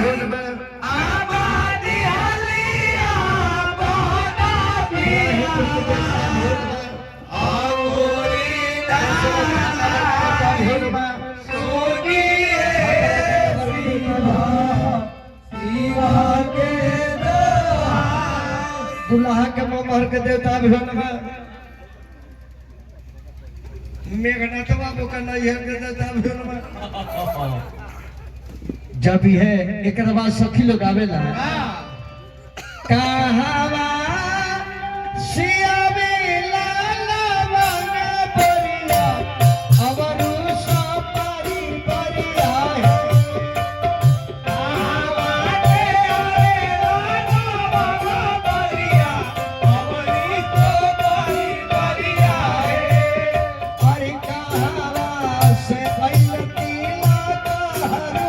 भवन में आबादी हलिया बोना पिया औरी दाना सोनी शिवा के दुल्हा के मोहर के देवता भवन में मेघनाथ बाबू का नैहर के देवता भवन में जब है एक बाद सखी लोग आवेला कहावा सिया बेला लवंग परिया अवरु सपरी परिया कहावा के लवंग परिया अवरी तो परिया हरि कहावा से भइल तिलक हरू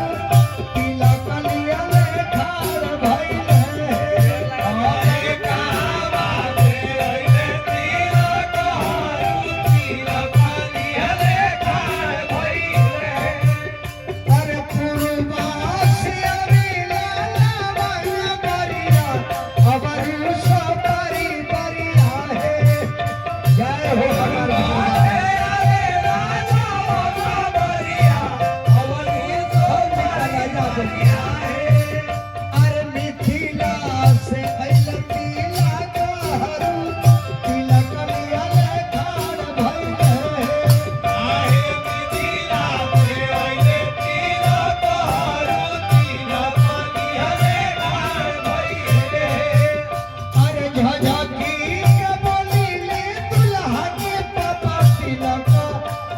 तिलक लिया ले ठाड़ भइल अरे कावा दे अइले तिलक हरू तिलक लिहले खाए भइले अरे पूर्वा से अविला लवंग परिया अवरु सपरी परिया है जय हो हमारा अरे मिथिला से भइल तिलक हरू तिलक लिया ले ठाड़ भइल अरे झझकी के बोली ले दुल्हा के पापा तिलक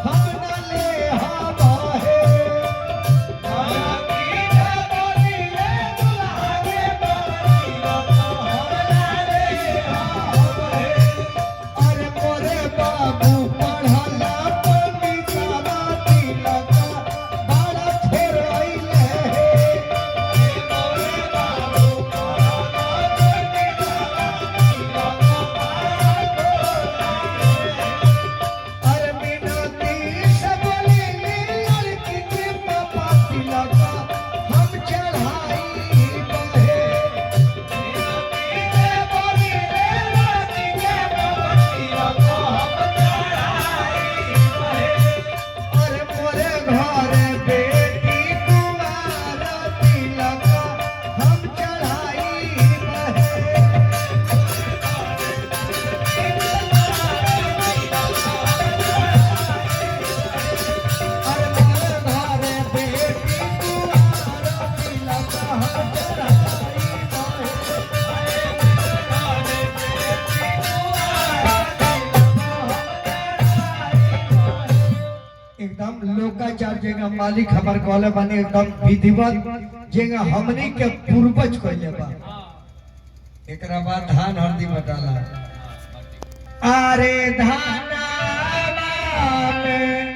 हम न ले हवा है अरे मोरे बाबू पढ़ला पंडितवा तिलक बड़ा छोर अइले अरे मिनती से बोली ले लड़की के पापा तिलक हम चढ़ाई बहे अरे मोरे घरे बेटी कुमार तिलक हम चढ़ाई बहे अरे मोरे घरे बेटी कुमार तिलक हम चढ़ाई बहे एकदम लोकाचार जेगा मालिक हमार कहले बानी एकदम विधिवत जेगा हमनी के पूर्वज कहले बा एकरा बाद धान हल्दी बटाला अरे धाना में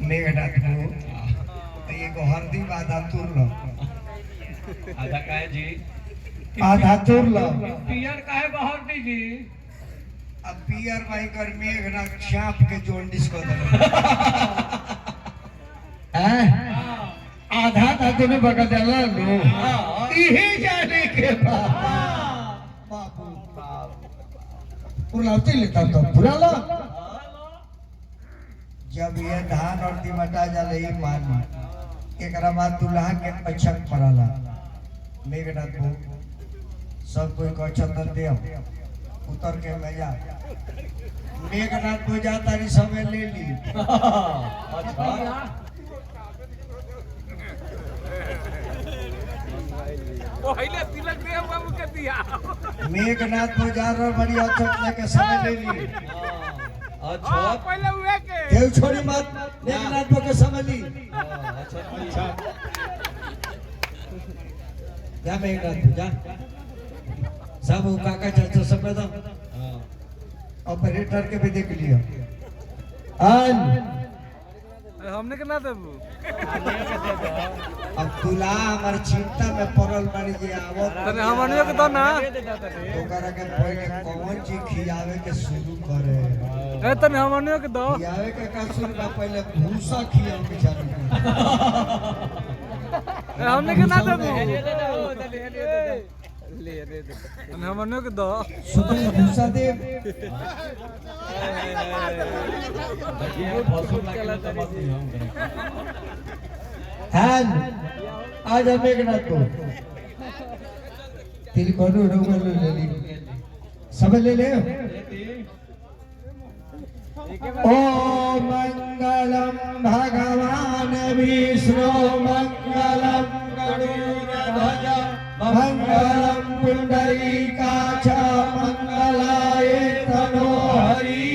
मेघनाथ को एगो हल्दी आधा तुर लो आधा काहे जी आधा तुर लो पियर काहे बहर दी जी अब पियर भाई कर मेघनाथ सांप के जोंडिस को दे हैं आधा था तूने बगा देला लो इहे जाने के बाबू पुलावती लेता तो पूरा लो जब ये धान और दिमटा जाले ही मान एकरा बाद दुल्हा के पछक पड़ाला मेघनाथ को सब कोई को चंदन दे उतर के मैं जा मेघनाथ को जा तारी समय ले ली अच्छा पहले तिलक दे बाबू के दिया मेघनाथ को जा रहा बड़ी औचक लेके समय ले ली अच्छा पहले हुए के देव छोड़ी मत मेघनाथ को समय ली अच्छा जा मेघनाथ जा सब वो काका चाचा सब एकदम ऑपरेटर के भी देख लियो हमने के ना देबू अब दूल्हा हमार चिंता में पड़ल बानी जे आवत तने हमनियो के दो ना ओकरा के पहले कौन चीज खियावे के शुरू करे ए तने हमनियो के दो खियावे के का शुरू बा पहले भूसा खियावे के चालू ए हमने के ना देबू ले दे तने हमनियो के दो सुबह भूसा दे हैन आज हमें के ना तो तिल कोडू रोगल ले ली सब ले ले ओ मंगलम भगवान विष्णु मंगलम गरुड़ध्वज मंगलम पुंडरीकाक्ष मंगलाय तनोहरि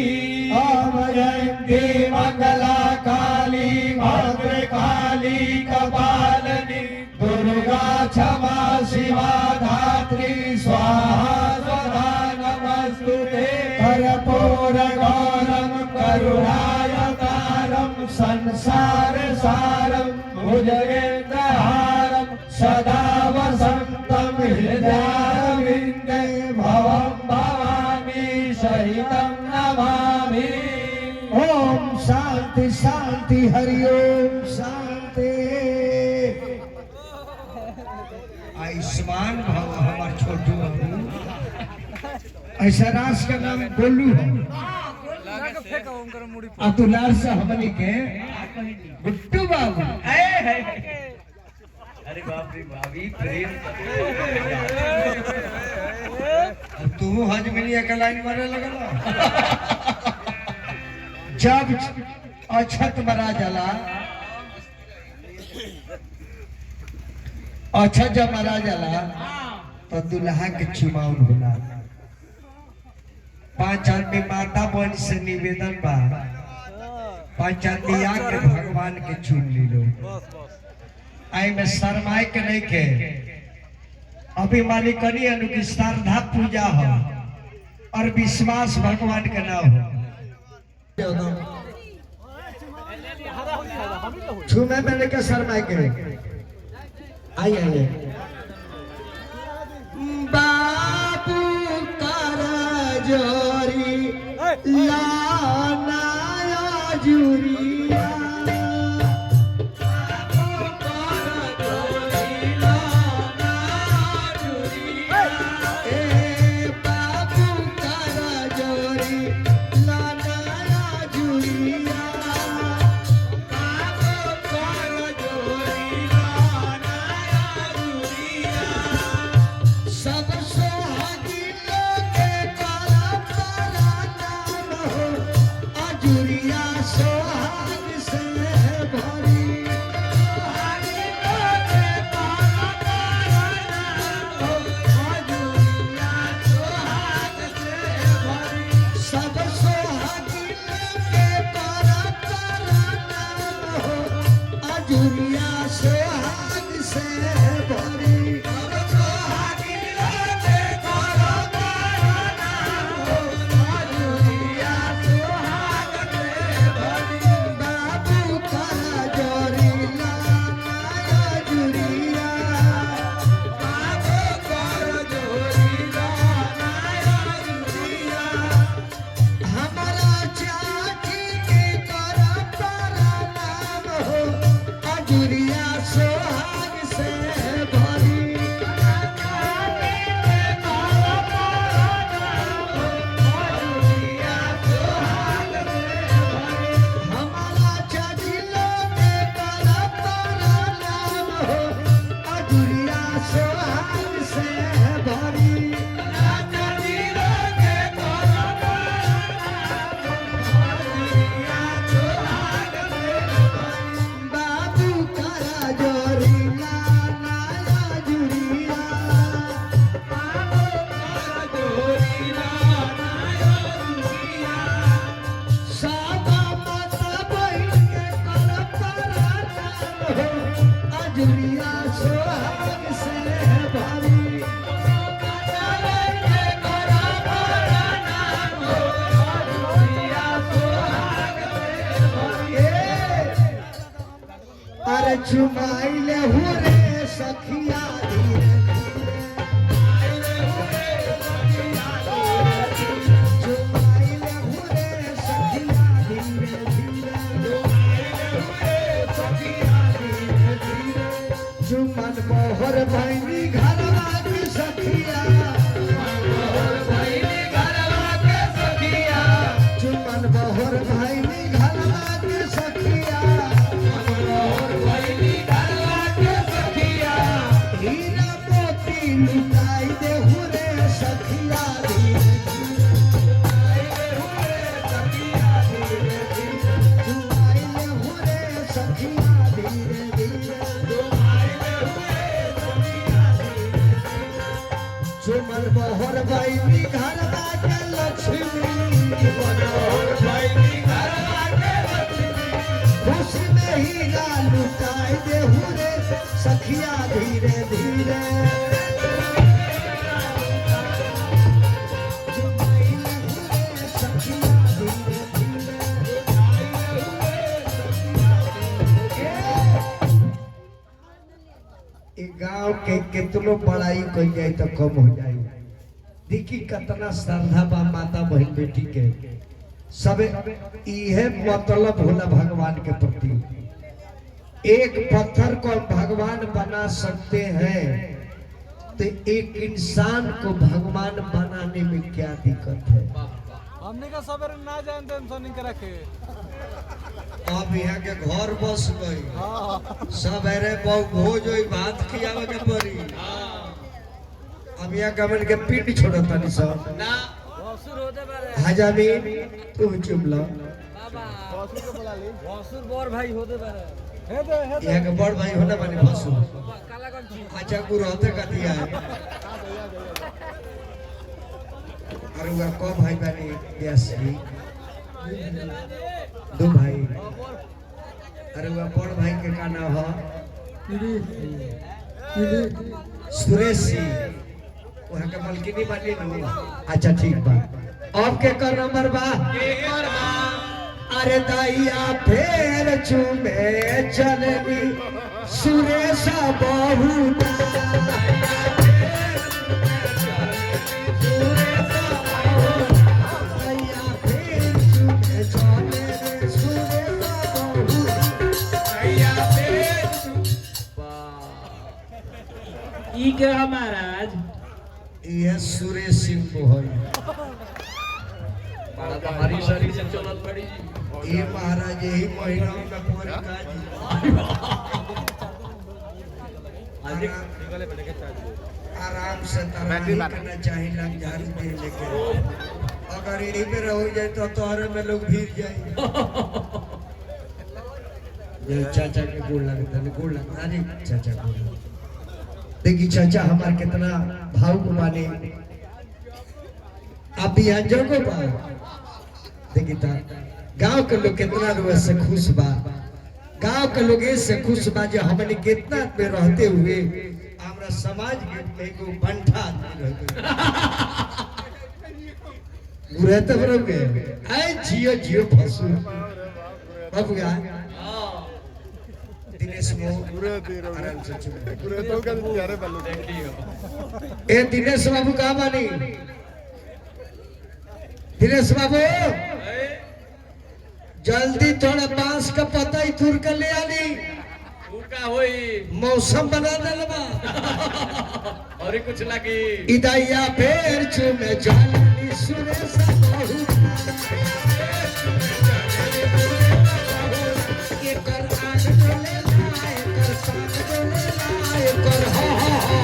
ओम जयंती मंगला काली भद्रकाली कपालिनी दुर्गा क्षमा शिवा धात्री स्वाहा स्वधा नमस्तुते कर्पूर गौरम करुणावतारम संसार सारम भुजगेन्द्रहारम सदा वसंतम हृदयारविंदे भवं भवानी सहितं नमामि ओम शांति शांति हरि ओम शांति आयुष्मान भव हमार छोटू बाबू ऐसा रास का नाम गोलू है अतुलार से हमनी के गुट्टू बाबू अरे बाप रे भाभी प्रेम अब तू हजमिनिया का लाइन मारे लगल जब अछत मरा जाला अछत जब मरा जाला तो दुल्हा के चुमाउन होला 5 आदमी माता बहन से निवेदन बा 5 आदमी आके भगवान के चुन ली लो आई में शर्माए के नहीं के अभी मालिकनी अनु की श्रद्धा पूजा हो और विश्वास भगवान के ना हो छुमे मैंने के शर्माए के आई आई बाबू करा जोरी लाना जुरिया दुनिया से हाथ से भरी चुमाइले हुरे सखिया धीरे चुमाइले हुरे सखिया धीरे चुमन मोहर भैनी घरवा की सखिया चुमन मोहर भैनी घरवा की सखिया हीरा मोती लुटाई दे हुरे सखिया धीरे चुमाइले हुरे सखिया धीरे धीरे चुमन मोहर भैनी घरवा के लक्ष्मी खुशी में हीरा लुटाई दे हुरे सखिया धीरे धीरे चुमाइले हुरे सखिया धीरे धीरे गांव के कितनो बड़ाई कल जाए तो कम हो जाए देखी कितना श्रद्धा बा माता बहन बेटी के सब इहे मतलब होला भगवान के प्रति एक पत्थर को भगवान बना सकते हैं तो एक इंसान को भगवान बनाने में क्या दिक्कत है हमने का सवेरे ना जाए टेंशन नहीं रखे अब यहाँ के घर बस गई सवेरे भोज होई भात खियावे के पड़ी अब यहाँ गमन के पीठ छोड़ता नहीं सब ना वसुर होते बारे हजामी तू चुमला बाबा वसुर को बुला ले वसुर बोर भाई होते बारे यहाँ के बड़ भाई होने बने बसु कालागंज अच्छा गुरु होते का दिया है अरे वो को भाई बनी देसी दो भाई अरे वो बड़ भाई के का नाम है सुरेशी वहाँ के मलकिनी बनी नु अच्छा ठीक बा अब के कर नंबर बा अरे दैया फेर चुमे चलनी सुरेशा बहुत दैया फेर चुमे चले सुरेशा बहुत ई के महाराज ये सुरेश सिंह को है बड़ा भारी शरीर से चलत पड़ी ये महाराज यही महीना में पूरी काजी आराम से तराई करना चाहिए लग झाड़ू दे लेके अगर यही पे रह जाए तो तोहरे में लोग भीड़ जाए जो चाचा के गोड़ लगता है गोड़ लगता है चाचा को देखिए चाचा हमारे कितना भावुक माने आप यहाँ जगो बा देखिए गांव के लोग कितना रोज से खुश बा गांव के लोग इससे खुश बा जो हमने कितना में रहते हुए हमारा समाज के को बंठा आदमी रहते बुरे तो बरोगे आए जियो जियो फसू बाबू यार दिनेश मो आराम से चुप ए दिनेश बाबू कहाँ बानी दिनेश बाबू जल्दी थोड़ा बांस का पता ही तुर कर ले आनी का होई मौसम बना देलबा और कुछ लगी इदाइया फेर चुमे जानी सुरेशा बहु के कर आग डोले लाए कर साग डोले लाए कर हा हा हा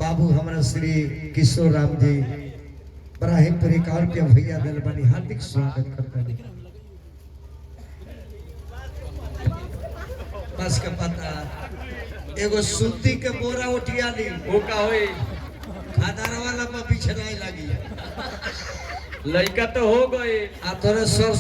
बाबू हमारा श्री किशोर राम जी बराहिमपुरी कार के भैया दल बनी हार्दिक स्वागत करता है बस के पता एगो सूती के बोरा उठिया दी वो का होई खादार वाला पर पीछे नहीं लगी लड़का तो हो गए आ तोरे सर